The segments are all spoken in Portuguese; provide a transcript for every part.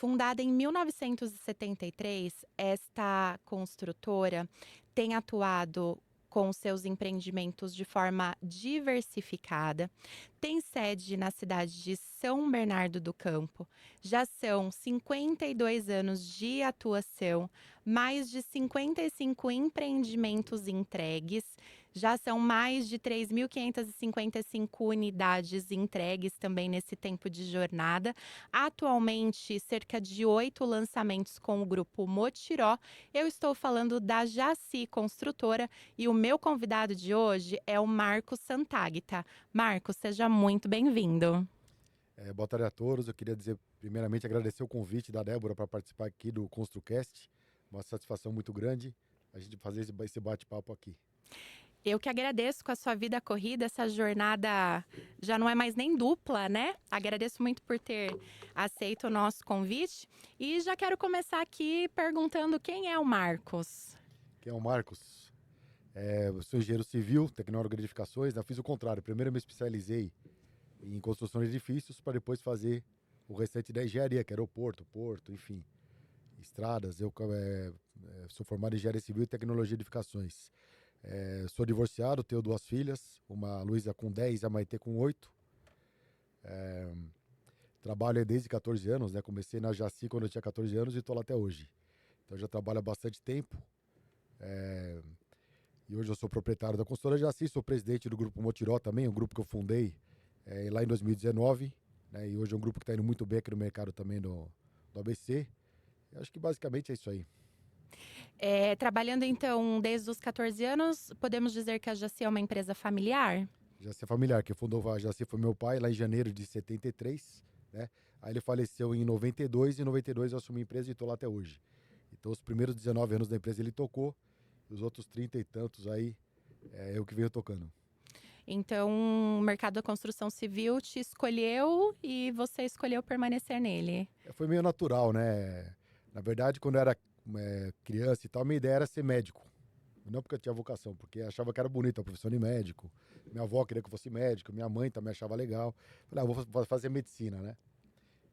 Fundada em 1973, esta construtora tem atuado com seus empreendimentos de forma diversificada. Tem sede na cidade de São Bernardo do Campo. Já são 52 anos de atuação, mais de 55 empreendimentos entregues. Já são mais de 3.555 unidades entregues também nesse tempo de jornada. Atualmente, cerca de 8 lançamentos com o grupo Motiró. Eu estou falando da Jaci Construtora e o meu convidado de hoje é o Marcos Santagata. Marcos, seja muito bem-vindo. Boa tarde a todos. Eu queria dizer, primeiramente, agradecer o convite da Débora para participar aqui do ConstruCast. Uma satisfação muito grande a gente fazer esse bate-papo aqui. Eu que agradeço com a sua vida corrida, essa jornada já não é mais nem dupla, né? Agradeço muito por ter aceito o nosso convite e já quero começar aqui perguntando quem é o Marcos. Quem é o Marcos? Eu sou engenheiro civil, tecnólogo de edificações. Eu fiz o contrário. Primeiro eu me especializei em construção de edifícios para depois fazer o restante da engenharia, que é aeroporto, porto, enfim, estradas. Eu sou formado em engenharia civil e tecnologia de edificações. Sou divorciado, tenho 2 filhas, uma a Luísa com 10 e a Maitê com 8. Trabalho desde 14 anos, né? Comecei na Jaci quando eu tinha 14 anos e estou lá até hoje. Então já trabalho há bastante tempo. E hoje eu sou proprietário da consultora Jaci, sou presidente do Grupo Motiró também, um grupo que eu fundei lá em 2019. Né? E hoje é um grupo que está indo muito bem aqui no mercado também do ABC. Eu acho que basicamente é isso aí. Trabalhando então desde os 14 anos, podemos dizer que a Jaci é uma empresa familiar? Jaci é familiar, quem fundou a Jaci foi meu pai, lá em janeiro de 73. Né? Aí ele faleceu em 92, e em 92 eu assumi a empresa e estou lá até hoje. Então os primeiros 19 anos da empresa ele tocou, e os outros 30 e tantos aí eu que venho tocando. Então, o mercado da construção civil te escolheu e você escolheu permanecer nele. Foi meio natural, né? Na verdade, quando eu era criança e tal, minha ideia era ser médico. Não porque eu tinha vocação, porque achava que era bonita a profissão de médico. Minha avó queria que eu fosse médico, minha mãe também achava legal. Falei, vou fazer medicina, né?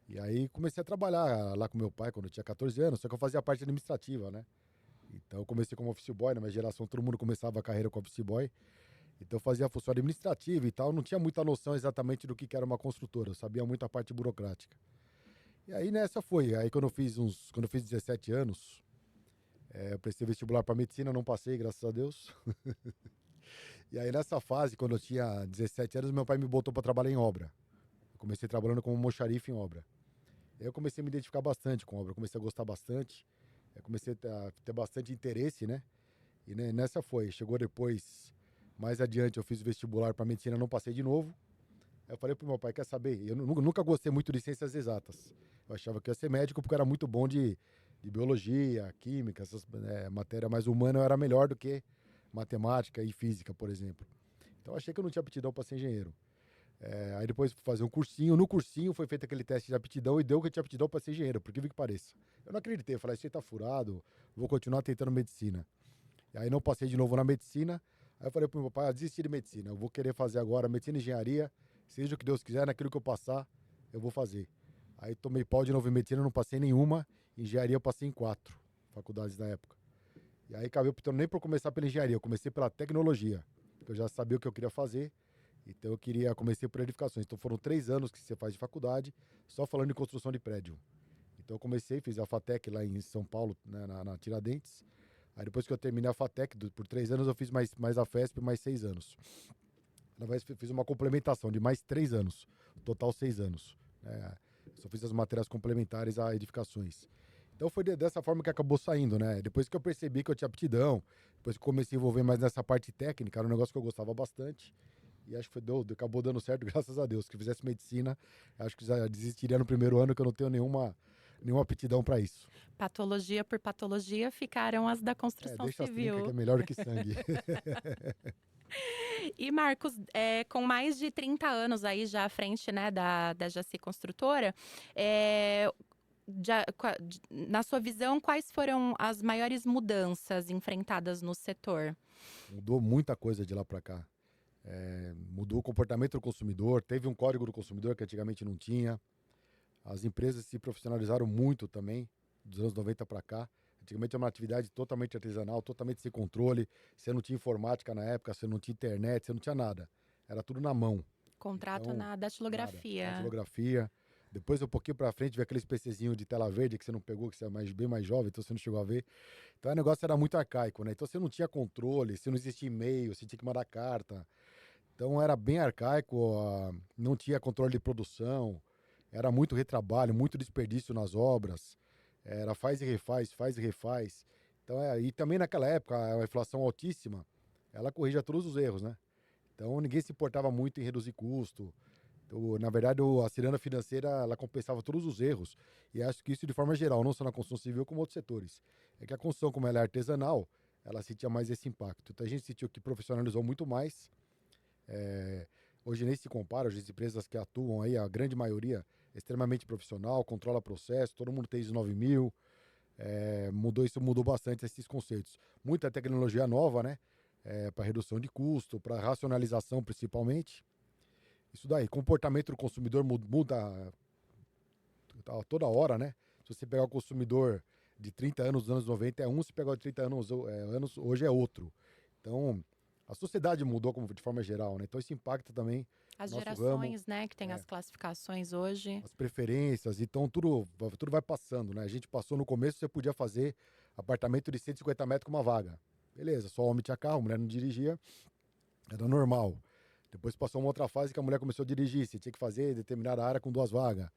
E aí comecei a trabalhar lá com meu pai quando eu tinha 14 anos, só que eu fazia a parte administrativa, né? Então eu comecei como office boy, na minha geração todo mundo começava a carreira como office boy. Então eu fazia a função administrativa e tal, não tinha muita noção exatamente do que era uma construtora, eu sabia muito a parte burocrática. E aí nessa foi, aí quando eu fiz 17 anos, eu prestei vestibular para medicina, não passei, graças a Deus. E aí nessa fase, quando eu tinha 17 anos, meu pai me botou para trabalhar em obra. Eu comecei trabalhando como mocharife em obra. Aí eu comecei a me identificar bastante com obra, comecei a gostar bastante, eu comecei a ter bastante interesse, né? E nessa foi, chegou depois, mais adiante eu fiz o vestibular para medicina, não passei de novo. Aí eu falei pro meu pai, quer saber? Eu nunca gostei muito de ciências exatas. Eu achava que ia ser médico porque eu era muito bom de biologia, química, essas matéria mais humana eu era melhor do que matemática e física, por exemplo. Então eu achei que eu não tinha aptidão para ser engenheiro. Aí depois fui fazer um cursinho. No cursinho foi feito aquele teste de aptidão e deu que eu tinha aptidão para ser engenheiro, por que pareça. Eu não acreditei, eu falei, isso aí tá furado, vou continuar tentando medicina. E aí não passei de novo na medicina. Aí eu falei pro meu pai, desisti de medicina, eu vou querer fazer agora medicina e engenharia, seja o que Deus quiser, naquilo que eu passar, eu vou fazer. Aí tomei pau de novo em medicina, não passei nenhuma, engenharia eu passei em 4 faculdades na época. E aí acabei optando nem por começar pela engenharia, eu comecei pela tecnologia, que eu já sabia o que eu queria fazer. Então comecei por edificações. Então foram 3 anos que você faz de faculdade, só falando em construção de prédio. Então eu comecei, fiz a FATEC lá em São Paulo, né, na Tiradentes. Aí depois que eu terminei a FATEC, por 3 anos eu fiz mais a FESP, mais 6 anos. Na verdade, fiz uma complementação de mais 3 anos, total 6 anos. Né? Só fiz as matérias complementares a edificações. Então foi dessa forma que acabou saindo, né? Depois que eu percebi que eu tinha aptidão, depois que comecei a envolver mais nessa parte técnica, era um negócio que eu gostava bastante. E acho que acabou dando certo, graças a Deus. Se fizesse medicina, acho que já desistiria no primeiro ano, que eu não tenho nenhuma aptidão para isso. Patologia por patologia ficaram as da construção Deixa as trincas que é civil. melhor do que sangue. E Marcos, com mais de 30 anos aí já à frente, né, da Jaci Construtora, na sua visão, quais foram as maiores mudanças enfrentadas no setor? Mudou muita coisa de lá para cá. Mudou o comportamento do consumidor, teve um código do consumidor que antigamente não tinha. As empresas se profissionalizaram muito também, dos anos 90 para cá. Antigamente era uma atividade totalmente artesanal, totalmente sem controle. Você não tinha informática na época, você não tinha internet, você não tinha nada. Era tudo na mão. Contrato Então, na nada. datilografia. Datilografia. Depois, um pouquinho para frente, veio aqueles PCzinhos de tela verde que você não pegou, que você é bem mais jovem, então você não chegou a ver. Então o negócio era muito arcaico, né? Então você não tinha controle, você não existia e-mail, você tinha que mandar carta. Então era bem arcaico, não tinha controle de produção, era muito retrabalho, muito desperdício nas obras, era faz e refaz, faz e refaz. Então, e também naquela época, a inflação altíssima, ela corrigia todos os erros, né? Então ninguém se importava muito em reduzir custo. Então, na verdade, a ciranda financeira, ela compensava todos os erros. E acho que isso de forma geral, não só na construção civil, como outros setores. É que a construção, como ela é artesanal, ela sentia mais esse impacto. Então a gente sentiu que profissionalizou muito mais. É, hoje nem se compara, hoje as empresas que atuam aí, a grande maioria é extremamente profissional, controla processo, todo mundo tem ISO 9000, isso mudou bastante esses conceitos. Muita tecnologia nova, né? Para redução de custo, para racionalização principalmente. Isso daí, comportamento do consumidor muda toda hora, né? Se você pegar o consumidor de 30 anos dos anos 90 é um, se pegar o de 30 anos hoje é outro. Então, a sociedade mudou de forma geral, né? Então isso impacta também o As nosso ramo, gerações, né, que tem é, as classificações hoje. as preferências, então tudo vai passando, né? A gente passou no começo, você podia fazer apartamento de 150 metros com uma vaga. Beleza, só homem tinha carro, mulher não dirigia, era normal. Depois passou uma outra fase que a mulher começou a dirigir, você tinha que fazer determinada área com 2 vagas.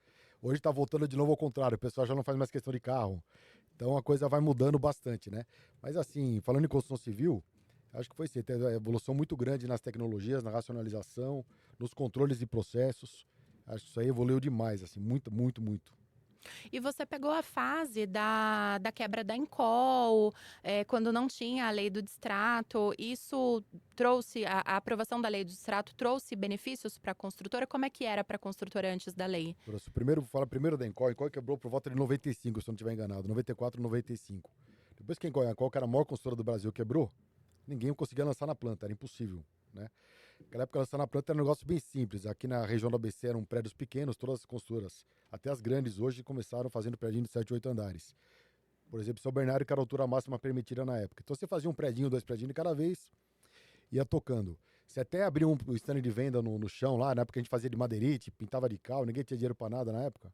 Hoje está voltando de novo ao contrário, o pessoal já não faz mais questão de carro. Então a coisa vai mudando bastante, né? Mas assim, falando em construção civil, acho que foi sim, teve uma evolução muito grande nas tecnologias, na racionalização, nos controles de processos. Acho que isso aí evoluiu demais, assim, muito, muito, muito. E você pegou a fase da quebra da Encol, quando não tinha a lei do distrato. Isso trouxe, a aprovação da lei do distrato trouxe benefícios para a construtora? Como é que era para a construtora antes da lei? Fala primeiro da Encol. A Encol quebrou por volta de 95, se eu não estiver enganado, 94, 95. Depois que a Encol, que era a maior construtora do Brasil, quebrou, ninguém conseguia lançar na planta, era impossível, né? Naquela época, lançar na planta era um negócio bem simples. Aqui na região do ABC eram prédios pequenos, todas as construtoras, até as grandes hoje, começaram fazendo prédio de 7, 8 andares. Por exemplo, São Bernardo, que era a altura máxima permitida na época. Então você fazia um prédio, 2 prédios de cada vez, ia tocando. Você até abriu um stand de venda no chão lá, na época a gente fazia de madeirite, pintava de cal, ninguém tinha dinheiro para nada na época.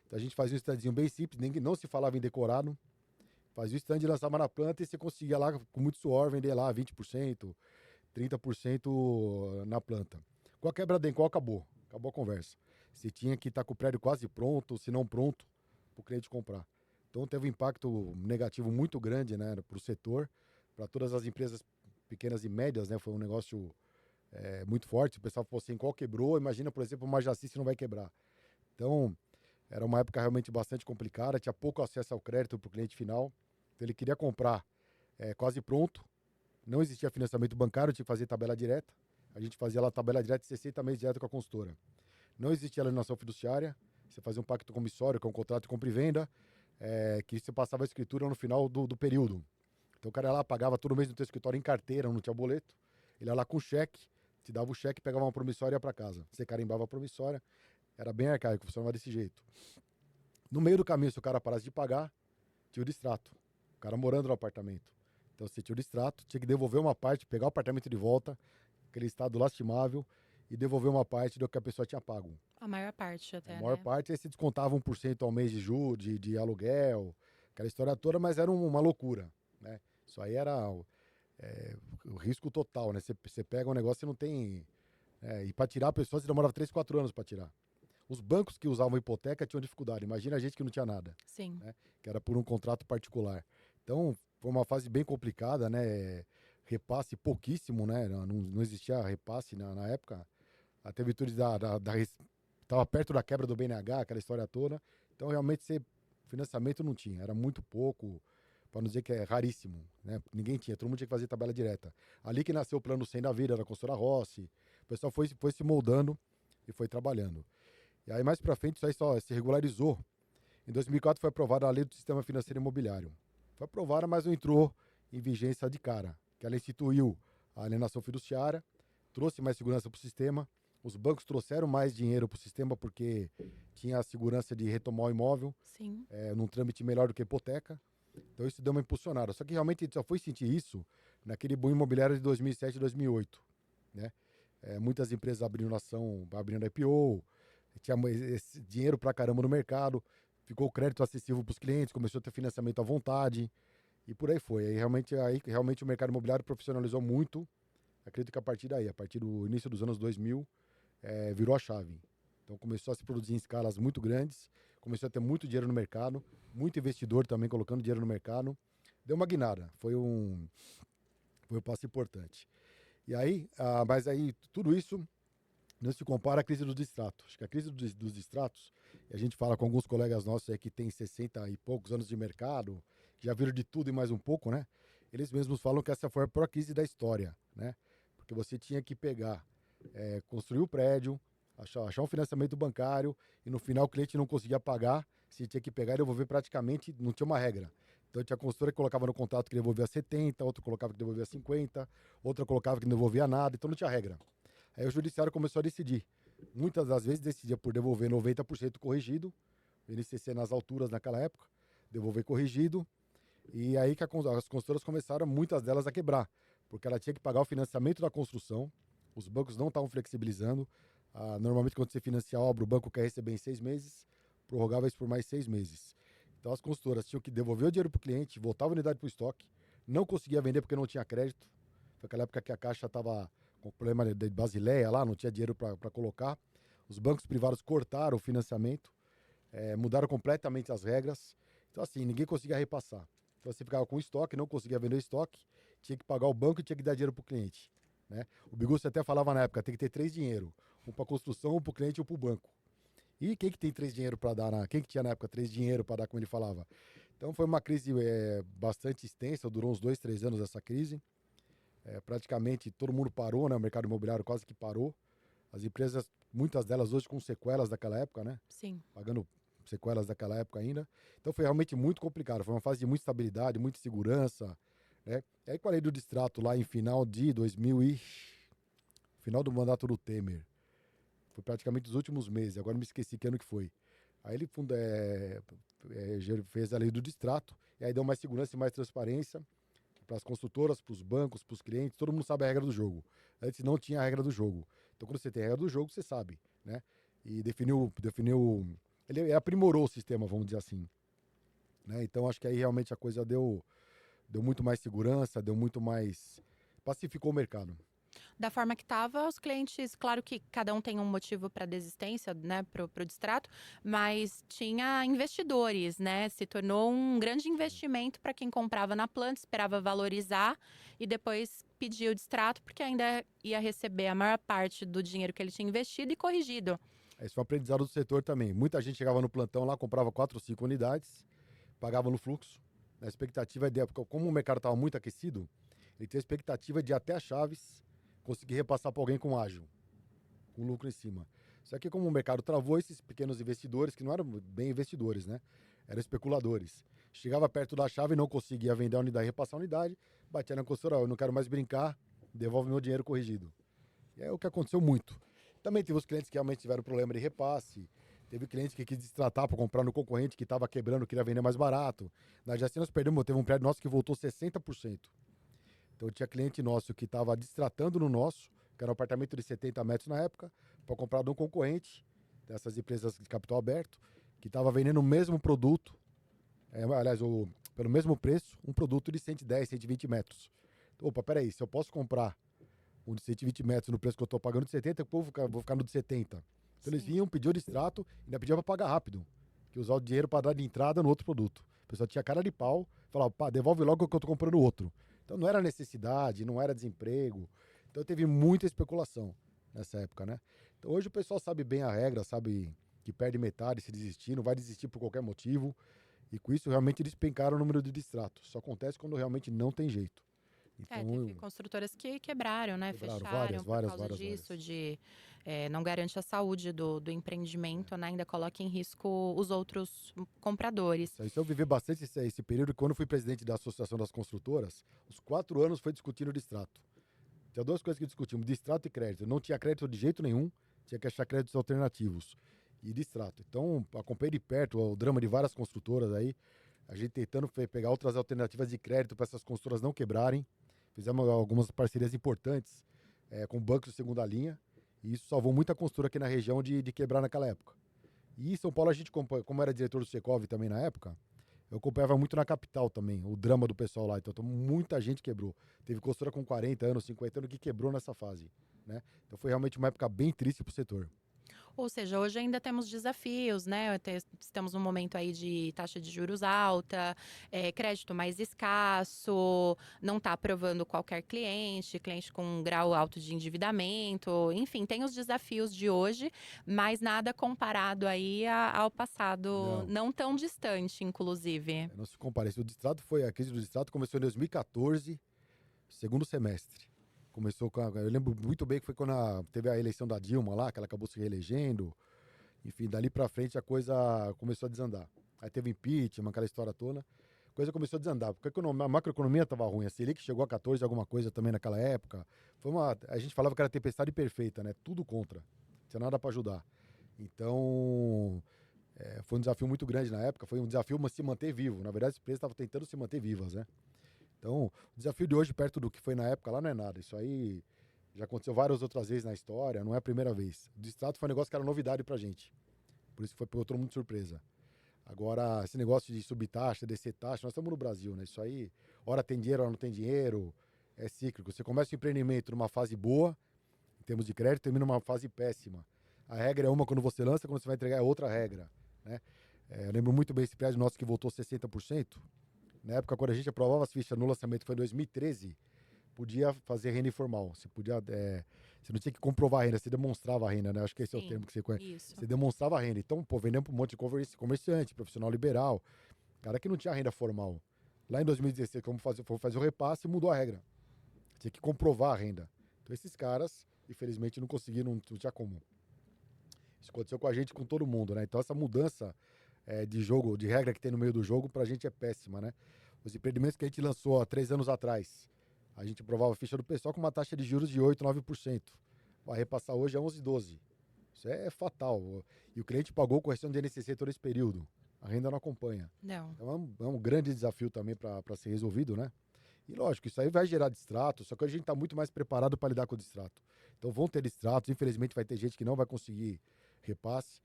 Então a gente fazia um standzinho bem simples, ninguém, não se falava em decorado. Fazia o stand, lançava na planta e você conseguia lá, com muito suor, vender lá 20%, 30% na planta. Com a quebra da Encol, acabou. Acabou a conversa. Você tinha que estar com o prédio quase pronto, se não pronto, para o cliente comprar. Então teve um impacto negativo muito grande, né, para o setor, para todas as empresas pequenas e médias, né, foi um negócio muito forte. O pessoal falou assim, Encol quebrou, imagina, por exemplo, uma Jaci se não vai quebrar. Então, era uma época realmente bastante complicada, tinha pouco acesso ao crédito para o cliente final. Então ele queria comprar quase pronto, não existia financiamento bancário, tinha que fazer tabela direta. A gente fazia lá tabela direta de 60 meses direto com a consultora. Não existia alienação fiduciária, você fazia um pacto comissório, que é um contrato de compra e venda, que você passava a escritura no final do período. Então o cara ia lá, pagava todo mês no teu escritório em carteira, não tinha boleto. Ele ia lá com cheque, te dava o cheque, pegava uma promissória e ia para casa. Você carimbava a promissória, era bem arcaico, funcionava desse jeito. No meio do caminho, se o cara parasse de pagar, tinha o distrato. O cara morando no apartamento. Então você tinha o distrato, tinha que devolver uma parte, pegar o apartamento de volta, aquele estado lastimável, e devolver uma parte do que a pessoa tinha pago. A maior parte A até, maior né? parte, aí se descontava 1% ao mês de juros, de aluguel, aquela história toda, mas era uma loucura, né? Isso aí era o risco total, né? Você pega um negócio e não tem... e para tirar a pessoa, você demorava 3, 4 anos para tirar. Os bancos que usavam hipoteca tinham dificuldade. Imagina a gente que não tinha nada, Sim. né? Que era por um contrato particular. Então, foi uma fase bem complicada, né? Repasse pouquíssimo, né? Não existia repasse na época. Até virtude estava perto da quebra do BNH, aquela história toda. Então, realmente, financiamento não tinha. Era muito pouco, para não dizer que é raríssimo, né? Ninguém tinha, todo mundo tinha que fazer tabela direta. Ali que nasceu o plano 100 da vida, da consultora Rossi. O pessoal foi se moldando e foi trabalhando. E aí, mais para frente, isso aí só se regularizou. Em 2004 foi aprovada a Lei do Sistema Financeiro Imobiliário. Foi aprovada, mas não entrou em vigência de cara. Que ela instituiu a alienação fiduciária, trouxe mais segurança para o sistema, Os bancos trouxeram mais dinheiro para o sistema porque tinha a segurança de retomar o imóvel Sim. num trâmite melhor do que hipoteca. Então isso deu uma impulsionada. Só que realmente a gente só foi sentir isso naquele boom imobiliário de 2007 e 2008. Né? Muitas empresas abrindo ação, abrindo IPO, tinha esse dinheiro pra caramba no mercado, ficou o crédito acessível para os clientes, começou a ter financiamento à vontade e por aí foi. Aí realmente o mercado imobiliário profissionalizou muito. Acredito que a partir daí, a partir do início dos anos 2000, virou a chave. Então começou a se produzir em escalas muito grandes, começou a ter muito dinheiro no mercado, muito investidor também colocando dinheiro no mercado. Deu uma guinada, foi um passo importante. E aí, mas aí tudo isso não se compara à crise do distrato. Acho que a crise dos distratos, e a gente fala com alguns colegas nossos aí que tem 60 e poucos anos de mercado, que já viram de tudo e mais um pouco, né? Eles mesmos falam que essa foi a pior crise da história, né? Porque você tinha que pegar, construir o prédio, achar um financiamento bancário e no final o cliente não conseguia pagar, você tinha que pegar e devolver praticamente, não tinha uma regra. Então tinha a consultora que colocava no contrato que devolvia 70, outro colocava que devolvia 50, outra colocava que não devolvia nada, então não tinha regra. Aí o judiciário começou a decidir. Muitas das vezes decidia por devolver 90% corrigido, o INCC nas alturas naquela época, devolver corrigido, e aí que as consultoras começaram, muitas delas, a quebrar, porque ela tinha que pagar o financiamento da construção, os bancos não estavam flexibilizando. Normalmente, quando você financia a obra, o banco quer receber em 6 meses, prorrogava isso por mais 6 meses. Então, as consultoras tinham que devolver o dinheiro para o cliente, voltar a unidade para o estoque, não conseguia vender porque não tinha crédito. Foi aquela época que a Caixa estava com problema de Basileia lá, não tinha dinheiro para colocar. Os bancos privados cortaram o financiamento, mudaram completamente as regras. Então, assim, ninguém conseguia repassar. Então, você ficava com estoque, não conseguia vender o estoque, tinha que pagar o banco e tinha que dar dinheiro para o cliente. Né? O Bigucci até falava na época, tem que ter 3 dinheiro. Um para construção, um para o cliente e um para o banco. E quem que tem 3 dinheiro para dar? Quem que tinha na época 3 dinheiro para dar, como ele falava? Então foi uma crise bastante extensa, durou uns 2, 3 anos essa crise. Praticamente todo mundo parou, né? O mercado imobiliário quase que parou. As empresas, muitas delas hoje com sequelas daquela época, né? Sim. Pagando sequelas daquela época ainda. Então foi realmente muito complicado. Foi uma fase de muita estabilidade, muita segurança. Né? E aí com a lei do distrato lá em final de 2000 e... final do mandato do Temer. Foi praticamente os últimos meses. Agora me esqueci que ano que foi. Aí ele fez a lei do distrato. E aí deu mais segurança e mais transparência para as construtoras, para os bancos, para os clientes. Todo mundo sabe a regra do jogo. Antes não tinha a regra do jogo. Então quando você tem a regra do jogo, você sabe. Né? E definiu. Ele aprimorou o sistema, vamos dizer assim. Né? Então acho que aí realmente a coisa deu muito mais segurança, deu muito mais. Pacificou o mercado. Da forma que estava, os clientes, claro que cada um tem um motivo para desistência, né, pro distrato, mas tinha investidores, né? Se tornou um grande investimento para quem comprava na planta, esperava valorizar e depois pedia o distrato, porque ainda ia receber a maior parte do dinheiro que ele tinha investido e corrigido. Esse foi um aprendizado do setor também. Muita gente chegava no plantão lá, comprava 4 ou 5 unidades, pagava no fluxo. A expectativa de, como o mercado estava muito aquecido, ele tinha a expectativa de até as chaves conseguir repassar para alguém com ágil, com lucro em cima. Só que como o mercado travou, esses pequenos investidores, que não eram bem investidores, né? Eram especuladores. Chegava perto da chave, não conseguia vender a unidade e repassar a unidade, batia na consultora, eu não quero mais brincar, devolve meu dinheiro corrigido. E é o que aconteceu muito. Também teve os clientes que realmente tiveram problema de repasse, teve cliente que quis destratar para comprar no concorrente que estava quebrando, queria vender mais barato. Na Jaci nós perdemos, teve um prédio nosso que voltou 60%. Então tinha cliente nosso que estava destratando no nosso, que era um apartamento de 70 metros na época, para comprar de um concorrente, dessas empresas de capital aberto, que estava vendendo o mesmo produto, pelo mesmo preço, um produto de 110, 120 metros. Então, opa, peraí, se eu posso comprar um de 120 metros no preço que eu estou pagando de 70, eu vou ficar no de 70. Então eles Sim. vinham, pediam distrato, e ainda pediam para pagar rápido, que usar o dinheiro para dar de entrada no outro produto. O pessoal tinha cara de pau, falava, pá, devolve logo que eu estou comprando outro. Então não era necessidade, não era desemprego. Então teve muita especulação nessa época, né? Então hoje o pessoal sabe bem a regra, sabe que perde metade se desistir, não vai desistir por qualquer motivo. E com isso realmente despencaram o número de distratos. Só acontece quando realmente não tem jeito. Teve Então, construtoras que quebraram, né? quebraram Fecharam por causa várias. disso, não garante a saúde do empreendimento, né? Ainda coloca em risco os outros compradores. Isso aí, eu vivi bastante esse período. Quando eu fui presidente da Associação das Construtoras, os 4 anos foi discutindo o distrato. Tinha 2 coisas que discutimos, distrato e crédito. Não tinha crédito de jeito nenhum, tinha que achar créditos alternativos e de extrato. Então, acompanhei de perto o drama de várias construtoras aí, a gente tentando pegar outras alternativas de crédito para essas construtoras não quebrarem. Fizemos algumas parcerias importantes com bancos de segunda linha, e isso salvou muita construtora aqui na região de quebrar naquela época. E em São Paulo, a gente, como era diretor do Secov também na época, eu acompanhava muito na capital também, o drama do pessoal lá. Então, muita gente quebrou. Teve construtora com 40 anos, 50 anos que quebrou nessa fase, né? Então, foi realmente uma época bem triste para o setor. Ou seja, hoje ainda temos desafios, né? Estamos num momento aí de taxa de juros alta, crédito mais escasso, não está aprovando qualquer cliente, cliente com um grau alto de endividamento, enfim, tem os desafios de hoje, mas nada comparado aí ao passado, Não, não tão distante, inclusive. não se compara. A crise do distrato começou em 2014, segundo semestre. Eu lembro muito bem que foi quando teve a eleição da Dilma lá, que ela acabou se reelegendo. Enfim, dali pra frente a coisa começou a desandar. Aí teve impeachment, aquela história toda. A coisa começou a desandar, porque a macroeconomia estava ruim. A Selic chegou a 14 alguma coisa também naquela época. A gente falava que era tempestade perfeita, né? Tudo contra. Não tinha nada para ajudar. Então, foi um desafio muito grande na época. Foi um desafio se manter vivo. Na verdade, as empresas estavam tentando se manter vivas, né? Então, o desafio de hoje, perto do que foi na época lá, não é nada. Isso aí já aconteceu várias outras vezes na história, não é a primeira vez. O distrato foi um negócio que era novidade pra gente. Por isso que pegou todo mundo de surpresa. Agora, esse negócio de subir taxa, descer taxa, nós estamos no Brasil, né? Isso aí, hora tem dinheiro, hora não tem dinheiro, é cíclico. Você começa o empreendimento numa fase boa, em termos de crédito, termina numa fase péssima. A regra é uma quando você lança, quando você vai entregar é outra regra, né? Eu lembro muito bem esse prédio nosso que voltou 60%. Na época, quando a gente aprovava as fichas no lançamento, que foi em 2013, podia fazer renda informal. Você não tinha que comprovar a renda, você demonstrava a renda, né? Acho que esse é o Sim, termo que você conhece. isso. Você demonstrava a renda. Então, pô, vendendo para um monte de comerciante, profissional liberal, cara que não tinha renda formal. Lá em 2016, como foi fazer o repasse, mudou a regra. Tinha que comprovar a renda. Então, esses caras, infelizmente, não conseguiram, não tinha como. Isso aconteceu com a gente, com todo mundo, né? Então, essa mudança de jogo, de regra que tem no meio do jogo, pra gente é péssima, né? Os empreendimentos que a gente lançou há 3 anos atrás, a gente provava a ficha do pessoal com uma taxa de juros de 8, 9%. Vai repassar hoje é 11, 12. Isso é fatal. E o cliente pagou correção de INCC todo esse período. A renda não acompanha. Não. Então é um grande desafio também para ser resolvido, né? E lógico, isso aí vai gerar distrato, só que a gente está muito mais preparado para lidar com o distrato. Então vão ter distratos, infelizmente vai ter gente que não vai conseguir repasse.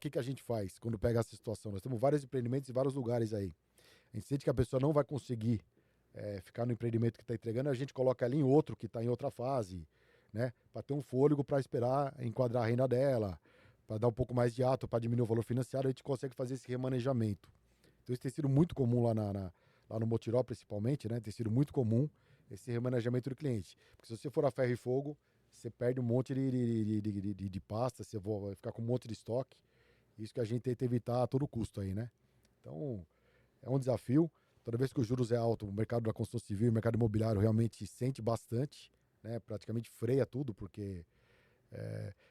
Que a gente faz quando pega essa situação? Nós temos vários empreendimentos em vários lugares aí. A gente sente que a pessoa não vai conseguir ficar no empreendimento que está entregando, a gente coloca ela em outro que está em outra fase, né? Para ter um fôlego para esperar enquadrar a renda dela, para dar um pouco mais de ato, para diminuir o valor financiado, a gente consegue fazer esse remanejamento. Então isso tem sido muito comum lá no Motiró, principalmente, né? Tem sido muito comum esse remanejamento do cliente. Porque se você for a ferro e fogo, você perde um monte de pasta, você vai ficar com um monte de estoque. Isso que a gente tenta evitar a todo custo aí, né? Então, é um desafio. Toda vez que os juros é alto, o mercado da construção civil, o mercado imobiliário realmente sente bastante, né? Praticamente freia tudo, porque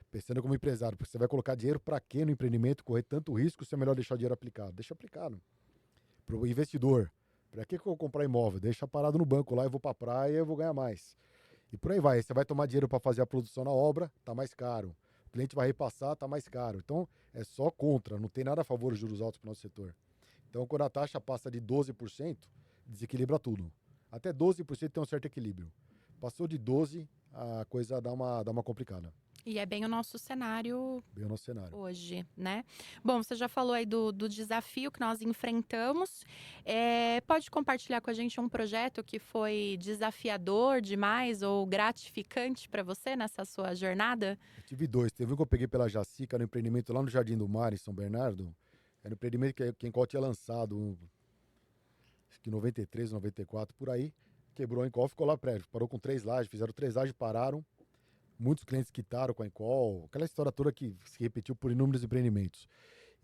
pensando como empresário, porque você vai colocar dinheiro para quê no empreendimento, correr tanto risco, se é melhor deixar o dinheiro aplicado? Deixa aplicado. Para o investidor, para que eu vou comprar imóvel? Deixa parado no banco lá, eu vou para a praia e eu vou ganhar mais. E por aí vai. Você vai tomar dinheiro para fazer a produção na obra, tá mais caro. O cliente vai repassar, tá mais caro. Então, é só contra, não tem nada a favor dos juros altos para o nosso setor. Então, quando a taxa passa de 12%, desequilibra tudo. Até 12% tem um certo equilíbrio. Passou de 12%, a coisa dá uma complicada. E é bem o nosso cenário Bem o nosso cenário. hoje, né? Bom, você já falou aí do desafio que nós enfrentamos. Pode compartilhar com a gente um projeto que foi desafiador demais ou gratificante para você nessa sua jornada? Eu tive dois. Teve um que eu peguei pela Jacica, no empreendimento lá no Jardim do Mar, em São Bernardo. Era um empreendimento que qual tinha lançado, acho que 93, 94, por aí. Quebrou a Encol, ficou lá prédio. Parou com 3 lajes, fizeram 3 lajes, pararam. Muitos clientes quitaram com a Encol. Aquela história toda que se repetiu por inúmeros empreendimentos.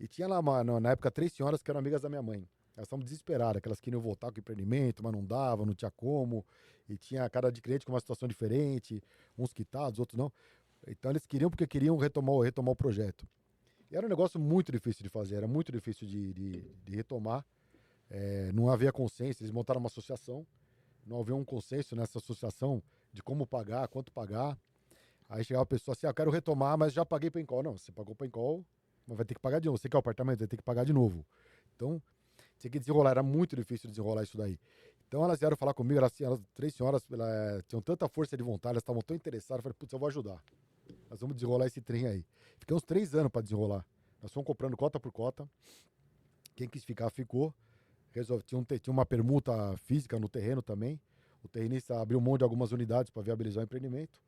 E tinha lá, na época, 3 senhoras que eram amigas da minha mãe. Elas estavam desesperadas, que elas queriam voltar com o empreendimento, mas não dava, não tinha como. E tinha cada de cliente com uma situação diferente, uns quitados, outros não. Então eles queriam porque queriam retomar o projeto. E era um negócio muito difícil de fazer, era muito difícil de retomar. Não havia consenso, eles montaram uma associação, não havia um consenso nessa associação de como pagar, quanto pagar. Aí chegava a pessoa assim, eu quero retomar, mas já paguei Pencol. Não, você pagou Pencol, mas vai ter que pagar de novo. Você quer o apartamento, vai ter que pagar de novo. Então, tinha que desenrolar, era muito difícil desenrolar isso daí. Então elas vieram falar comigo, elas 3 senhoras, tinham tanta força de vontade, elas estavam tão interessadas, eu falei, putz, eu vou ajudar. Nós vamos desenrolar esse trem aí. Fiquei uns 3 anos para desenrolar. Nós fomos comprando cota por cota. Quem quis ficar, ficou. Tinha uma permuta física no terreno também. O terrenista abriu mão de algumas unidades para viabilizar o empreendimento.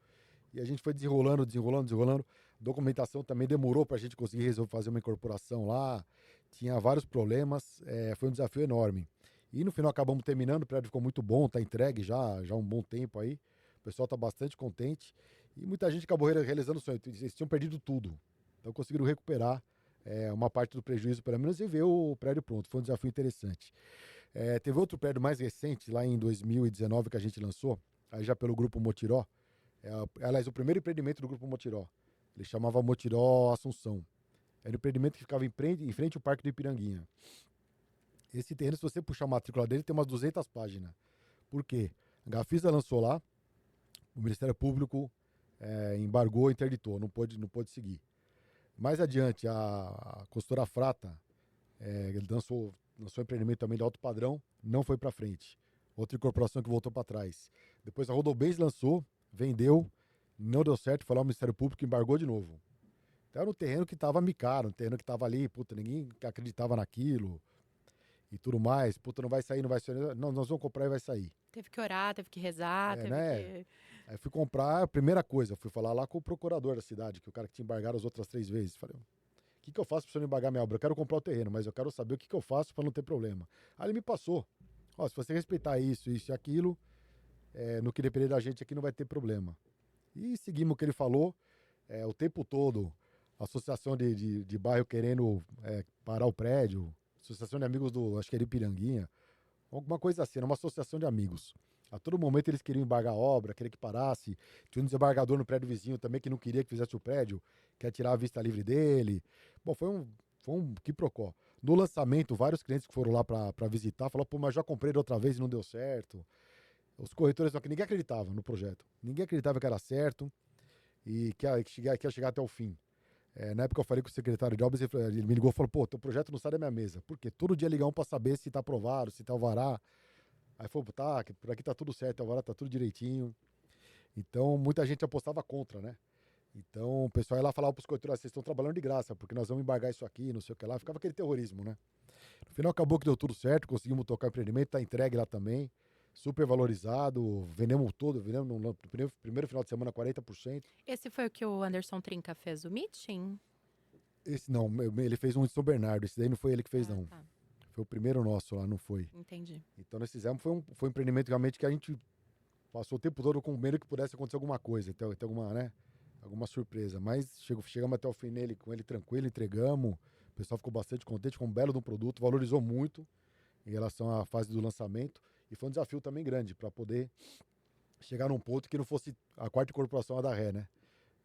E a gente foi desenrolando. Documentação também demorou para a gente conseguir fazer uma incorporação lá. Tinha vários problemas. Foi um desafio enorme. E no final acabamos terminando. O prédio ficou muito bom, está entregue já há um bom tempo aí. O pessoal está bastante contente. E muita gente acabou realizando o sonho. Eles tinham perdido tudo. Então conseguiram recuperar uma parte do prejuízo, pelo menos, e ver o prédio pronto. Foi um desafio interessante. Teve outro prédio mais recente, lá em 2019, que a gente lançou, aí já pelo Grupo Motiró. Aliás, o primeiro empreendimento do Grupo Motiró. Ele chamava Motiró Assunção. Era um empreendimento que ficava em frente ao Parque do Ipiranguinha. Esse terreno, se você puxar a matrícula dele, tem umas 200 páginas. Por quê? A Gafisa lançou lá, o Ministério Público embargou, interditou, não pôde seguir. Mais adiante, a Consultora Frata, ele lançou um empreendimento também de alto padrão, não foi para frente. Outra incorporação que voltou para trás. Depois a Rodobens lançou, vendeu, não deu certo, foi lá o Ministério Público e embargou de novo. Então era um terreno que estava micaro, um terreno que estava ali, puta, ninguém acreditava naquilo e tudo mais. Puta, não vai sair, não vai sair. Não, nós vamos comprar e vai sair. Teve que orar, teve que rezar, teve Né? que. Aí fui comprar, a primeira coisa, fui falar lá com o procurador da cidade, que é o cara que tinha embargado as outras 3 vezes. Falei, o que eu faço para você não embargar minha obra? Eu quero comprar o terreno, mas eu quero saber o que eu faço para não ter problema. Aí ele me passou. Ó, se você respeitar isso e aquilo, no que depender da gente aqui não vai ter problema. E seguimos o que ele falou, o tempo todo, a associação de bairro querendo parar o prédio, associação de amigos acho que era Ipiranguinha, alguma coisa assim, era uma associação de amigos. A todo momento eles queriam embargar a obra, queriam que parasse. Tinha um desembargador no prédio vizinho também que não queria que fizesse o prédio, quer tirar a vista livre dele. Bom, foi um quiprocó. No lançamento, vários clientes que foram lá para visitar falaram, pô, mas já comprei da outra vez e não deu certo. Os corretores, só que ninguém acreditava no projeto. Ninguém acreditava que era certo e que ia chegar até o fim. Na época eu falei com o secretário de obras, ele me ligou e falou, pô, teu projeto não sai da minha mesa. Por quê? Todo dia ligar um para saber se está aprovado, se está alvará. Aí falou, tá, por aqui tá tudo certo, agora tá tudo direitinho. Então, muita gente apostava contra, né? Então, o pessoal ia lá falava pros corretores, vocês estão trabalhando de graça, porque nós vamos embargar isso aqui, não sei o que lá. Ficava aquele terrorismo, né? No final, acabou que deu tudo certo, conseguimos tocar o empreendimento, tá entregue lá também. Super valorizado, vendemos no primeiro final de semana 40%. Esse foi o que o Anderson Trinca fez o meeting? Esse não, ele fez um de São Bernardo, esse daí não foi ele que fez, Ah, não. tá. Foi o primeiro nosso lá, não foi. Entendi. Então nós fizemos, foi um empreendimento realmente que a gente passou o tempo todo com medo que pudesse acontecer alguma coisa, ter alguma, né, alguma surpresa. Mas chegamos até o fim nele, com ele tranquilo, entregamos. O pessoal ficou bastante contente, com um belo do produto, valorizou muito em relação à fase do lançamento. E foi um desafio também grande para poder chegar num ponto que não fosse a quarta incorporação da Ré, né?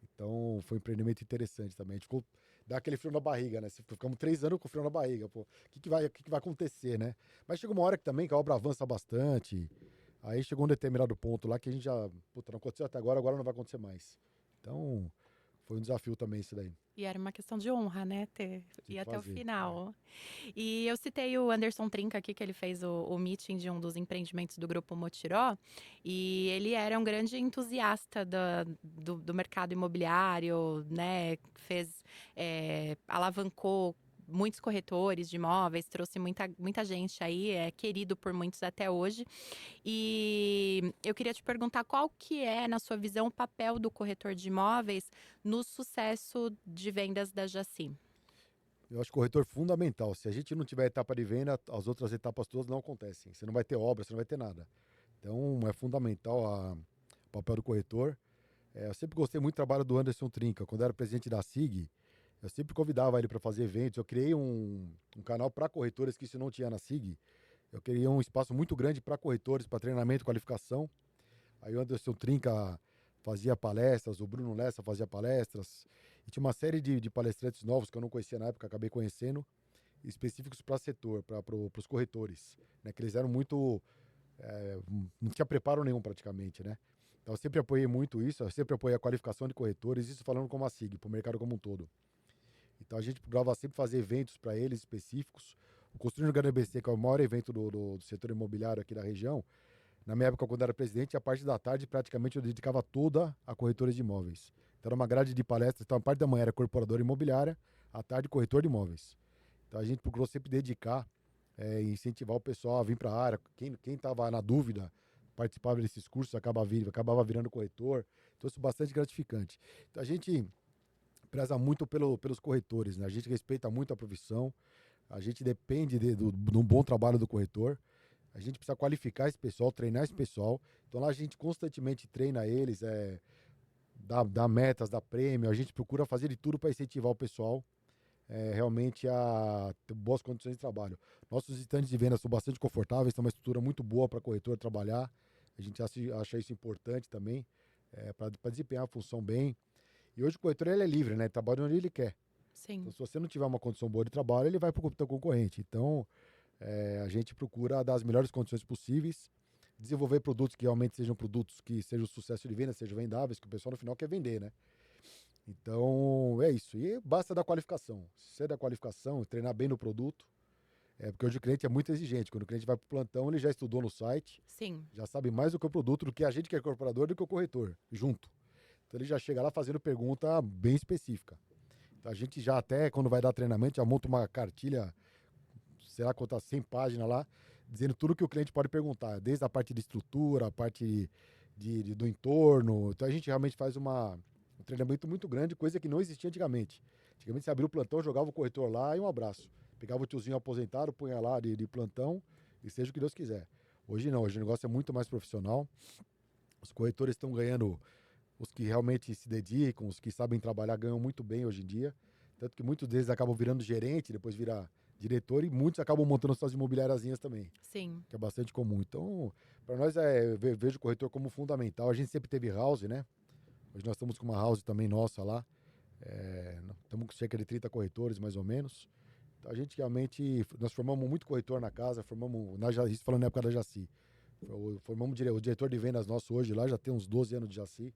Então foi um empreendimento interessante também. A gente ficou, dá aquele frio na barriga, né? Ficamos 3 anos com frio na barriga. Pô, o que vai acontecer, né? Mas chegou uma hora que também que a obra avança bastante. Aí chegou um determinado ponto lá que a gente já, puta, não aconteceu até agora não vai acontecer mais. Então foi um desafio também isso daí. E era uma questão de honra, né? Tinha Ir que até o fazer. final. E eu citei o Anderson Trinca aqui, que ele fez o meeting de um dos empreendimentos do Grupo Motiró. E ele era um grande entusiasta do mercado imobiliário, né? Alavancou muitos corretores de imóveis, trouxe muita gente aí, é querido por muitos até hoje. E eu queria te perguntar qual que é, na sua visão, o papel do corretor de imóveis no sucesso de vendas da Jaci. Eu acho que o corretor é fundamental. Se a gente não tiver etapa de venda, as outras etapas todas não acontecem. Você não vai ter obra, você não vai ter nada. Então é fundamental o papel do corretor. Eu sempre gostei muito do trabalho do Anderson Trinca. Quando eu era presidente da SIG, eu sempre convidava ele para fazer eventos. Eu criei um canal para corretores que isso não tinha na SIG. Eu criei um espaço muito grande para corretores, para treinamento e qualificação. Aí o Anderson Trinca fazia palestras, o Bruno Lessa fazia palestras. E tinha uma série de palestrantes novos que eu não conhecia na época, acabei conhecendo, específicos para setor, para os corretores. Né, que eles eram muito. Não tinha preparo nenhum praticamente, né? Então, eu sempre apoiei muito isso, eu sempre apoiei a qualificação de corretores, isso falando como a SIG, para o mercado como um todo. Então, a gente procurava sempre fazer eventos para eles específicos. O Construindo HNBC, que é o maior evento do setor imobiliário aqui da região, na minha época, quando eu era presidente, a parte da tarde praticamente eu dedicava toda a corretores de imóveis. Então, era uma grade de palestras, então a parte da manhã era corporadora imobiliária, à tarde corretor de imóveis. Então, a gente procurou sempre dedicar e incentivar o pessoal a vir para a área. Quem estava na dúvida participava desses cursos, acabava virando corretor. Então, isso é bastante gratificante. Então, a gente preza muito pelos corretores, né? A gente respeita muito a profissão, a gente depende de um bom trabalho do corretor. A gente precisa qualificar esse pessoal, treinar esse pessoal. Então lá a gente constantemente treina eles, dá metas, dá prêmio. A gente procura fazer de tudo para incentivar o pessoal realmente a ter boas condições de trabalho. Nossos estandes de venda são bastante confortáveis, tem uma estrutura muito boa para corretor trabalhar. A gente acha isso importante também, para desempenhar a função bem. E hoje o corretor ele é livre, né? Ele trabalha onde ele quer. Sim, Então, se você não tiver uma condição boa de trabalho, ele vai para o teu concorrente. Então, a gente procura dar as melhores condições possíveis, desenvolver produtos que realmente sejam produtos que sejam sucesso de venda, sejam vendáveis, que o pessoal no final quer vender, né? Então, é isso. E basta dar qualificação. Se você der qualificação, treinar bem no produto, porque hoje o cliente é muito exigente. Quando o cliente vai para o plantão, ele já estudou no site, sim. já sabe mais do que o produto, do que a gente que é incorporador, do que o corretor, junto. Então ele já chega lá fazendo pergunta bem específica. Então, a gente já até, quando vai dar treinamento, já monta uma cartilha, sei lá quantas 100 páginas lá, dizendo tudo que o cliente pode perguntar, desde a parte de estrutura, a parte do entorno. Então a gente realmente faz um treinamento muito grande, coisa que não existia antigamente. Antigamente você abria o plantão, jogava o corretor lá e um abraço. Pegava o tiozinho aposentado, punha lá de plantão e seja o que Deus quiser. Hoje não, hoje o negócio é muito mais profissional. Os corretores estão ganhando, os que realmente se dedicam, os que sabem trabalhar ganham muito bem hoje em dia. Tanto que muitos deles acabam virando gerente, depois vira diretor e muitos acabam montando suas imobiliáriazinhas também, Sim. que é bastante comum. Então, para nós, vejo o corretor como fundamental. A gente sempre teve house, né? Hoje nós estamos com uma house também nossa lá. Estamos com cerca de 30 corretores, mais ou menos. Então, a gente realmente, nós formamos muito corretor na casa, isso falando na época da Jaci. Formamos o diretor de vendas nosso hoje lá, já tem uns 12 anos de Jaci.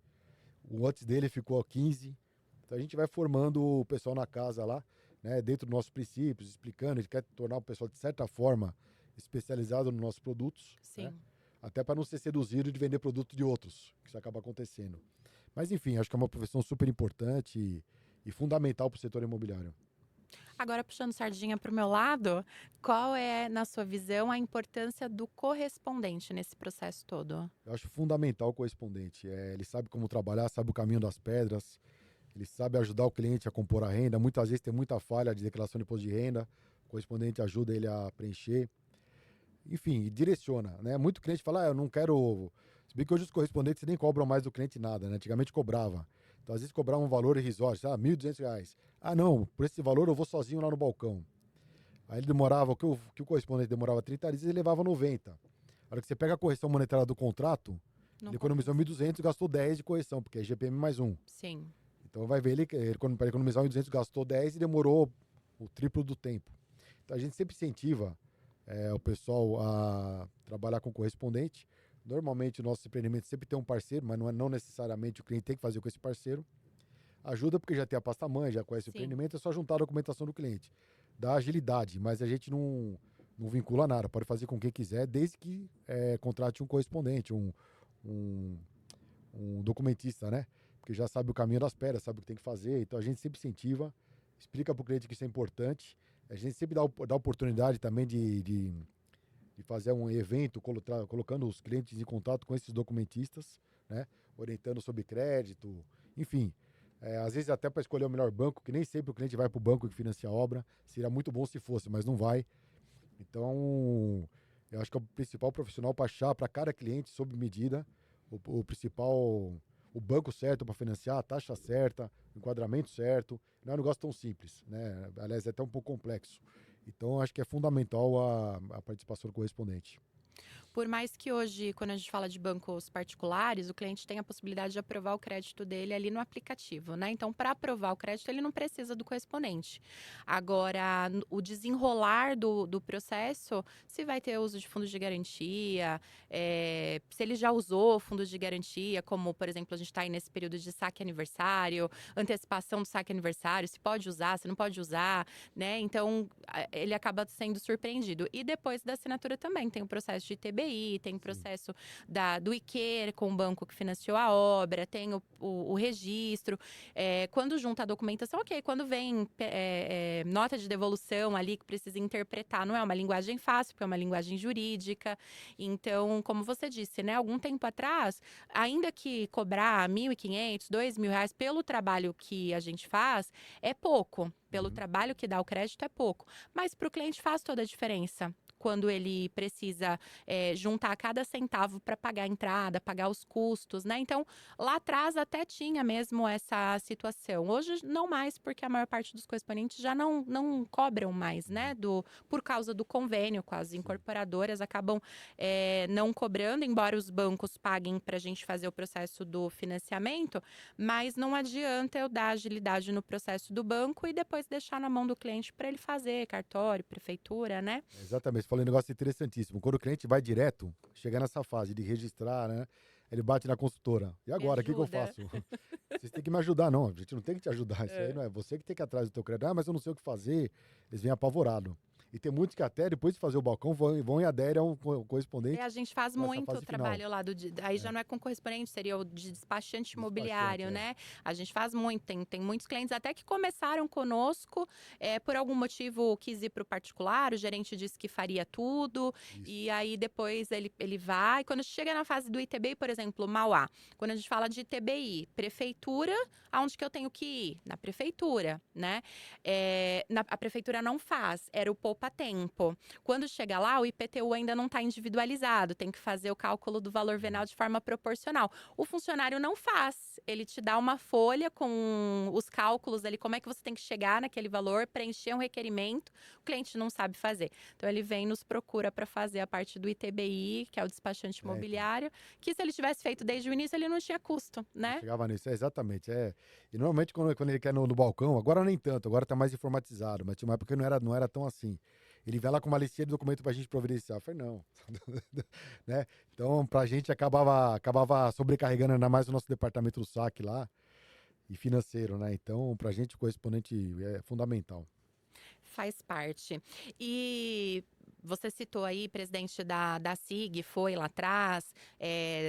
O antes dele ficou 15. Então a gente vai formando o pessoal na casa lá, né, dentro dos nossos princípios, explicando, a gente quer tornar o pessoal de certa forma especializado nos nossos produtos, né? Sim. Até para não ser seduzido de vender produto de outros, que isso acaba acontecendo. Mas enfim, acho que é uma profissão super importante e fundamental para o setor imobiliário. Agora, puxando sardinha para o meu lado, qual é, na sua visão, a importância do correspondente nesse processo todo? Eu acho fundamental o correspondente. Ele sabe como trabalhar, sabe o caminho das pedras, ele sabe ajudar o cliente a compor a renda. Muitas vezes tem muita falha de declaração de imposto de renda, o correspondente ajuda ele a preencher. Enfim, direciona, né? Muito cliente fala, eu não quero. Se bem que hoje os correspondentes nem cobram mais do cliente nada, né? Antigamente cobrava. Então, às vezes cobrava um valor irrisório, sei lá, R$ 1.200. Ah, não, por esse valor eu vou sozinho lá no balcão. Aí ele demorava, o que o correspondente demorava 30 dias, ele levava 90. A hora que você pega a correção monetária do contrato, Não ele economizou compensa. 1.200 e gastou 10 de correção, porque é GPM mais um. Sim, Então vai ver, para economizar 1.200 gastou 10 e demorou o triplo do tempo. Então a gente sempre incentiva o pessoal a trabalhar com correspondente. Normalmente o nosso empreendimento sempre tem um parceiro, mas não necessariamente o cliente tem que fazer com esse parceiro. Ajuda porque já tem a pasta-mãe, já conhece o sim. empreendimento, é só juntar a documentação do cliente. Dá agilidade, mas a gente não vincula nada, pode fazer com quem quiser, desde que contrate um correspondente, um, um documentista, né? Porque já sabe o caminho das pedras, sabe o que tem que fazer. Então a gente sempre incentiva, explica para o cliente que isso é importante. A gente sempre dá oportunidade também de fazer um evento colocando os clientes em contato com esses documentistas, né? Orientando sobre crédito, enfim. Às vezes até para escolher o melhor banco, que nem sempre o cliente vai para o banco que financia a obra. Seria muito bom se fosse, mas não vai. Então, eu acho que é o principal profissional para achar para cada cliente, sob medida, o principal, o banco certo para financiar, a taxa certa, o enquadramento certo. Não é um negócio tão simples, né? Aliás, é até um pouco complexo. Então, acho que é fundamental a participação do correspondente. Por mais que hoje, quando a gente fala de bancos particulares, o cliente tem a possibilidade de aprovar o crédito dele ali no aplicativo, né? Então, para aprovar o crédito, ele não precisa do correspondente. Agora, o desenrolar do processo, se vai ter uso de fundos de garantia, se ele já usou fundos de garantia, como, por exemplo, a gente está aí nesse período de saque aniversário, antecipação do saque aniversário, se pode usar, se não pode usar, né? Então, ele acaba sendo surpreendido. E depois da assinatura também, tem o processo de ITBI, tem o Sim. processo do IQ com o banco que financiou a obra, tem o registro. Quando junta a documentação, ok. Quando vem nota de devolução ali que precisa interpretar, não é uma linguagem fácil, porque é uma linguagem jurídica. Então, como você disse, né? Algum tempo atrás, ainda que cobrar R$ 1.500, R$ 2.000 pelo trabalho que a gente faz, é pouco. Pelo Uhum. trabalho que dá o crédito é pouco. Mas para o cliente faz toda a diferença. Quando ele precisa juntar cada centavo para pagar a entrada, pagar os custos, né? Então, lá atrás até tinha mesmo essa situação. Hoje, não mais, porque a maior parte dos correspondentes já não cobram mais, Uhum. né? Por causa do convênio com as Sim. incorporadoras, acabam não cobrando, embora os bancos paguem para a gente fazer o processo do financiamento, mas não adianta eu dar agilidade no processo do banco e depois deixar na mão do cliente para ele fazer, cartório, prefeitura, né? Exatamente, você falou um negócio interessantíssimo. Quando o cliente vai direto, chega nessa fase de registrar, né? Ele bate na consultora. E Me agora, o que que eu ajuda. faço? Vocês têm que me ajudar, não. A gente não tem que te ajudar. Isso aí não é você que tem que ir atrás do teu crédito. Ah, mas eu não sei o que fazer. Eles vêm apavorados. E tem muitos que até depois de fazer o balcão vão e aderem a um A correspondente gente faz nessa muito fase final. trabalho lá aí já É, não é com correspondente, seria o de despachante despachante, imobiliário, é. né? A gente faz muito, tem muitos clientes até que começaram conosco, por algum motivo quis ir para o particular, o gerente disse que faria tudo, Isso. e aí depois ele vai. Quando chega na fase do ITBI, por exemplo, Mauá, quando a gente fala de ITBI, prefeitura, aonde que eu tenho que ir? Na prefeitura, né? A prefeitura não faz, era o poupa-tempo. Quando chega lá, o IPTU ainda não está individualizado, tem que fazer o cálculo do valor venal de forma proporcional. O funcionário não faz, ele te dá uma folha com os cálculos ali, como é que você tem que chegar naquele valor, preencher um requerimento, o cliente não sabe fazer. Então ele vem e nos procura para fazer a parte do ITBI, que é o despachante Então. imobiliário, que se ele tivesse feito desde o início, ele não tinha custo, Não né? chegava nisso, exatamente. E normalmente quando ele quer no balcão, agora nem tanto, agora tá mais informatizado, mas tinha uma época que não era tão assim. Ele vai lá com uma listinha de documento pra gente providenciar. Eu falei, não. Né? Então, pra gente acabava sobrecarregando ainda mais o nosso departamento do saque lá e financeiro, né? Então, pra gente o correspondente é fundamental. Faz parte. E você citou aí, presidente da SIG, foi lá atrás,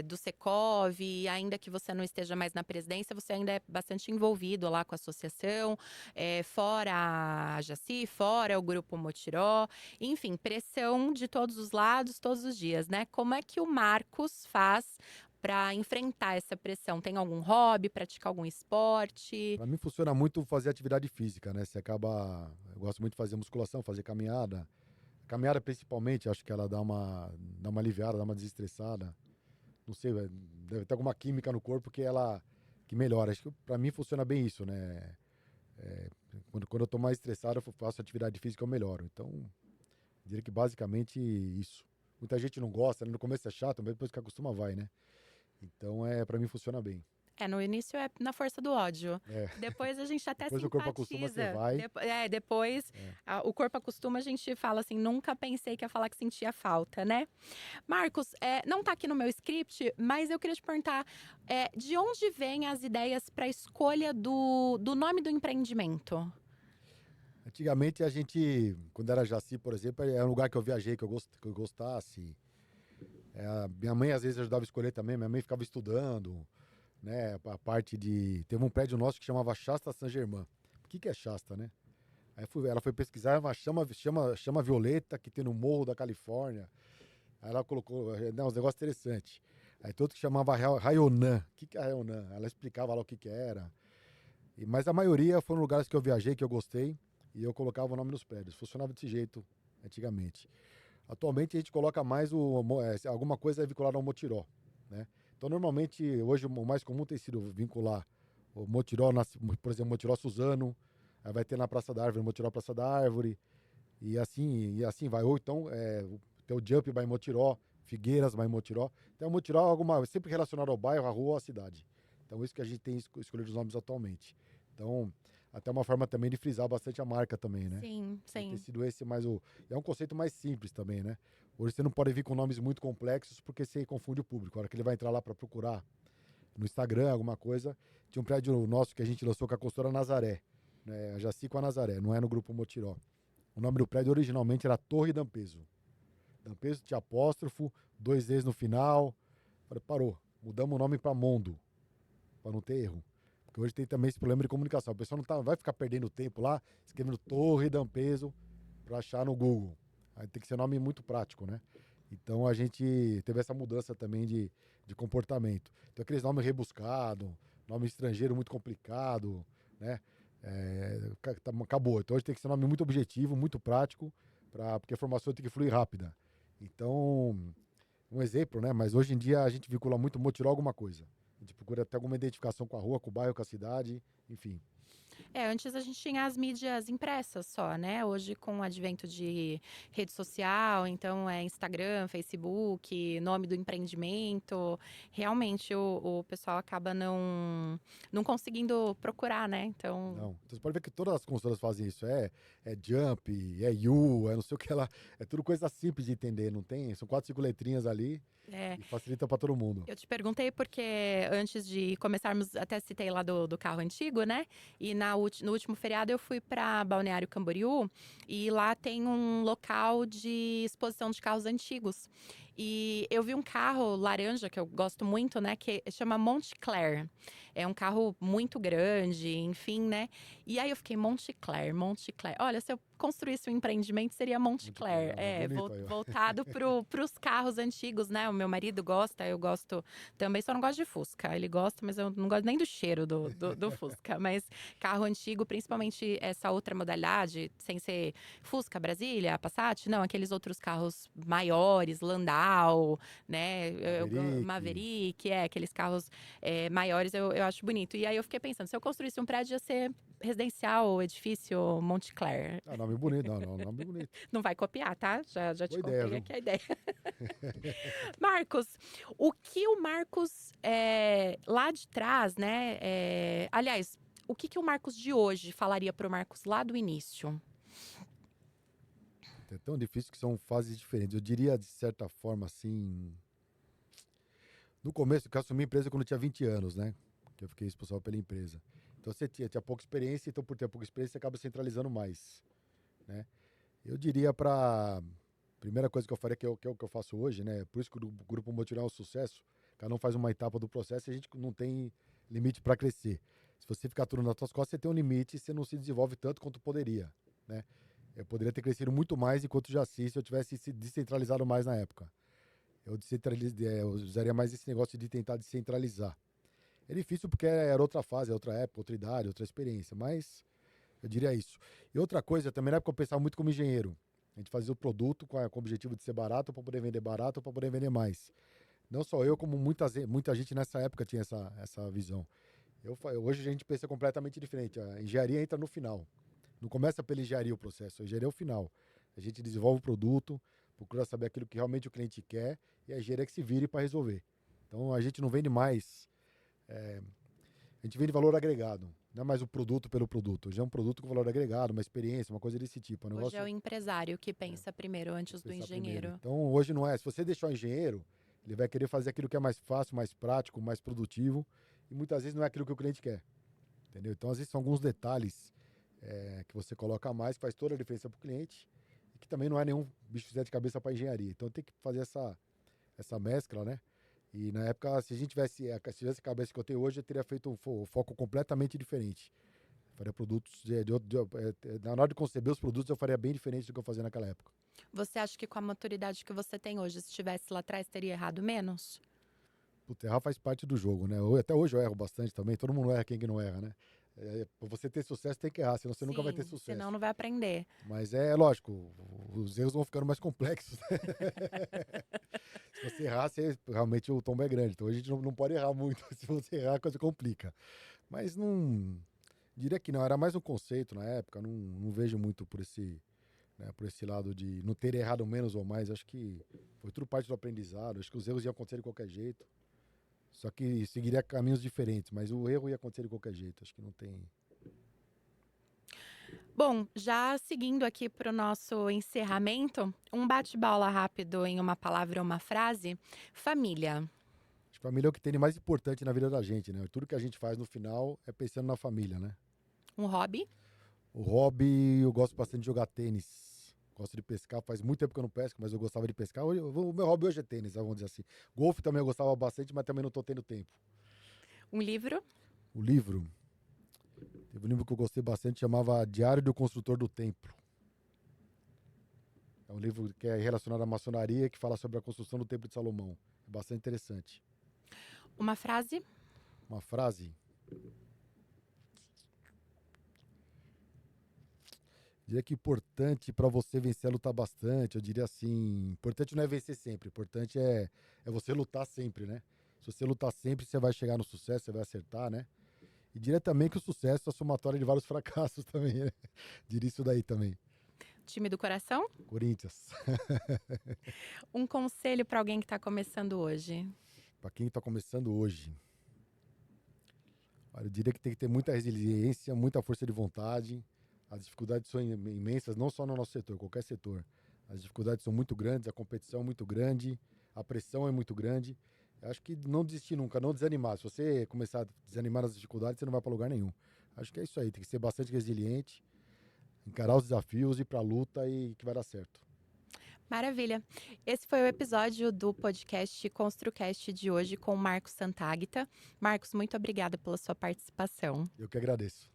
do Secov, e ainda que você não esteja mais na presidência, você ainda é bastante envolvido lá com a associação, fora a Jaci, fora o Grupo Motiró, enfim, pressão de todos os lados, todos os dias, né? Como é que o Marcos faz para enfrentar essa pressão? Tem algum hobby, praticar algum esporte? Pra mim funciona muito fazer atividade física, né? Eu gosto muito de fazer musculação, fazer caminhada. Caminhada principalmente, acho que ela dá uma aliviada, dá uma desestressada. Não sei, deve ter alguma química no corpo que melhora. Acho que pra mim funciona bem isso, né? É, quando eu tô mais estressado, eu faço atividade física, eu melhoro. Então, diria que basicamente isso. Muita gente não gosta, né? No começo é chato, mas depois que acostuma vai, né? Então, pra mim funciona bem. No início é na força do ódio. É, Depois a gente até depois o corpo acostuma, você simpatiza. vai. Depois É. o corpo acostuma, a gente fala assim, nunca pensei que ia falar que sentia falta, né? Marcos, não tá aqui no meu script, mas eu queria te perguntar, de onde vêm as ideias para a escolha do nome do empreendimento? Antigamente a gente, quando era Jaci, por exemplo, era um lugar que eu viajei, que eu gostasse. Minha mãe às vezes ajudava a escolher também, minha mãe ficava estudando, né? A parte de. Teve um prédio nosso que chamava Shasta Saint-Germain. O que é Shasta, né? Ela foi pesquisar, é uma chama violeta que tem no Morro da Califórnia. Aí ela colocou, uns negócios interessantes. Aí tem outro que chamava Rayonan. O que é Rayonan? Ela explicava lá o que era. Mas a maioria foram lugares que eu viajei, que eu gostei, e eu colocava o nome nos prédios. Funcionava desse jeito antigamente. Atualmente a gente coloca mais alguma coisa vinculada ao Motiró, né? Então normalmente hoje o mais comum tem sido vincular o Motiró, por exemplo, Motiró Suzano, aí vai ter na Praça da Árvore, Motiró Praça da Árvore, e assim vai. Ou então tem o Jump by Motiró, Figueiras, mas em Motiró. Então, Motiró é sempre relacionado ao bairro, à rua ou à cidade. Então, isso que a gente tem escolhido os nomes atualmente. Então, até uma forma também de frisar bastante a marca também, né? Sim, Então, tem sim. sido esse mais o... É um conceito mais simples também, né? Hoje você não pode vir com nomes muito complexos porque você confunde o público. A hora que ele vai entrar lá para procurar no Instagram, alguma coisa, tinha um prédio nosso que a gente lançou com a consultora Nazaré, né? A Jaci com a Nazaré, não é no Grupo Motiró. O nome do prédio originalmente era Torre Dampeso. Dampeso tinha apóstrofo, 2 E's no final. Falei, parou. Mudamos o nome para Mondo, para não ter erro. Porque hoje tem também esse problema de comunicação. A pessoa não vai ficar perdendo tempo lá, escrevendo Torre Dampeso para achar no Google. Aí tem que ser um nome muito prático, né? Então a gente teve essa mudança também de comportamento. Então aqueles nomes rebuscados, nome estrangeiro muito complicado, né? Acabou. Então hoje tem que ser um nome muito objetivo, muito prático, porque a informação tem que fluir rápida. Então, um exemplo, né? Mas hoje em dia a gente vincula muito Motiró alguma coisa. A gente procura ter alguma identificação com a rua, com o bairro, com a cidade, enfim. Antes a gente tinha as mídias impressas só, né? Hoje, com o advento de rede social, então é Instagram, Facebook, nome do empreendimento, realmente o pessoal acaba não conseguindo procurar, né? Então, Não. Então você pode ver que todas as consultoras fazem isso. É Jump, é You, é não sei o que lá. É tudo coisa simples de entender, não tem? São 4, 5 letrinhas ali é, e facilita para todo mundo. eu te perguntei porque antes de começarmos, até citei lá do carro antigo, né? E no último feriado eu fui para Balneário Camboriú e lá tem um local de exposição de carros antigos. E eu vi um carro laranja que eu gosto muito, né? Que chama Montclair. É um carro muito grande, enfim, né? E aí eu fiquei, Montclair, Montclair. Olha, se eu construísse um empreendimento, seria Muito claro. Montclair. Não, é bonito aí, ó. Voltado pros carros antigos, né? O meu marido gosta, eu gosto também, só não gosto de Fusca. Ele gosta, mas eu não gosto nem do cheiro do Fusca. Mas carro antigo, principalmente essa outra modalidade, sem ser Fusca, Brasília, Passat, não, aqueles outros carros maiores, Landau, né? Maverick. Maverick, aqueles carros maiores, eu acho bonito. E aí eu fiquei pensando, se eu construísse um prédio, ia ser residencial, edifício Montclair. Ah, nome bonito. Não, não, nome bonito. Não vai copiar, tá? Já te Boa ideia, contei viu? aqui a ideia. Marcos, o que o Marcos lá de trás, né? Aliás, o que o Marcos de hoje falaria pro Marcos lá do início? É tão difícil que são fases diferentes. Eu diria, de certa forma, assim. No começo, que eu assumi a empresa quando eu tinha 20 anos, né? Que eu fiquei responsável pela empresa. Então você tinha pouca experiência, então por ter pouca experiência, você acaba centralizando mais, né? Eu diria para primeira coisa que eu faria, que é o que eu faço hoje, né? Por isso que o Grupo Motirão é um sucesso. Cada um faz uma etapa do processo e a gente não tem limite para crescer. Se você ficar tudo nas suas costas, você tem um limite e você não se desenvolve tanto quanto poderia, né? Eu poderia ter crescido muito mais enquanto já se eu tivesse se descentralizado mais na época. Eu usaria mais esse negócio de tentar descentralizar. É difícil porque era outra fase, outra época, outra idade, outra experiência, mas eu diria isso. E outra coisa, também na época eu pensava muito como engenheiro. A gente fazia o produto com o objetivo de ser barato para poder vender barato para poder vender mais. Não só eu, como muita gente nessa época tinha essa visão. Hoje a gente pensa completamente diferente. A engenharia entra no final. Não começa pela engenharia o processo, a engenharia é o final. A gente desenvolve o produto, procura saber aquilo que realmente o cliente quer e a engenharia que se vire para resolver. Então a gente não vende mais, a gente vende valor agregado. Não é mais o produto pelo produto. Já é um produto com valor agregado, uma experiência, uma coisa desse tipo. É um Hoje é o negócio empresário que pensa primeiro antes do pensar primeiro. engenheiro. Então hoje não é. Se você deixar o engenheiro, ele vai querer fazer aquilo que é mais fácil, mais prático, mais produtivo. E muitas vezes não é aquilo que o cliente quer. Entendeu? Então às vezes são alguns detalhes que você coloca a mais, que faz toda a diferença para o cliente. E que também não é nenhum bicho de sete cabeça para engenharia. Então tem que fazer essa mescla, né? E na época, se tivesse a cabeça que eu tenho hoje, eu teria feito um foco completamente diferente. Faria produtos na hora de conceber os produtos, eu faria bem diferente do que eu fazia naquela época. Você acha que com a maturidade que você tem hoje, se estivesse lá atrás, teria errado menos? Putz, errar faz parte do jogo, né? Até hoje eu erro bastante também. Todo mundo erra, quem que não erra, né? Pra você ter sucesso, tem que errar, senão você nunca vai ter Sim, sucesso. senão não vai aprender. Mas é lógico, os erros vão ficando mais complexos. Se você errar, realmente o tombo é grande. Então a gente não pode errar muito. Se você errar, a coisa complica. Mas não. Diria que não, era mais um conceito na época. Não vejo muito por esse lado de não ter errado menos ou mais. Acho que Foi tudo parte do aprendizado. Acho que os erros iam acontecer de qualquer jeito. Só que seguiria caminhos diferentes, mas o erro ia acontecer de qualquer jeito. Acho que não tem. Bom, já seguindo aqui para o nosso encerramento, um bate-bola rápido em uma palavra ou uma frase. Família. Acho que família é o que tem de mais importante na vida da gente, né? Tudo que a gente faz no final é pensando na família, né? Um hobby. O hobby, eu gosto bastante de jogar tênis. Gosto de pescar. Faz muito tempo que eu não pesco, mas eu gostava de pescar. O meu hobby hoje é tênis, vamos dizer assim. Golfe também eu gostava bastante, mas também não tô tendo tempo. Um livro. O livro, teve um livro que eu gostei bastante, chamava Diário do Construtor do Templo. É um livro que é relacionado à maçonaria, que fala sobre a construção do Templo de Salomão. É bastante interessante. Uma frase. Uma frase. Diria que importante para você vencer é lutar bastante. Eu diria assim, importante não é vencer sempre, importante é você lutar sempre, né? Se você lutar sempre, você vai chegar no sucesso, você vai acertar, né? E diria também que o sucesso é a somatória de vários fracassos também, né? Diria isso daí também. Time do coração. Corinthians. Um conselho para alguém que está começando hoje. Para quem está começando hoje, olha, eu diria que tem que ter muita resiliência, muita força de vontade. As dificuldades são imensas, não só no nosso setor, qualquer setor. As dificuldades são muito grandes, a competição é muito grande, a pressão é muito grande. Eu acho que não desistir nunca, não desanimar. Se você começar a desanimar nas dificuldades, você não vai para lugar nenhum. Acho que é isso aí, tem que ser bastante resiliente, encarar os desafios, ir para a luta e que vai dar certo. Maravilha. Esse foi o episódio do podcast ConstruCast de hoje com o Marcos Santagata. Marcos, muito obrigada pela sua participação. Eu que agradeço.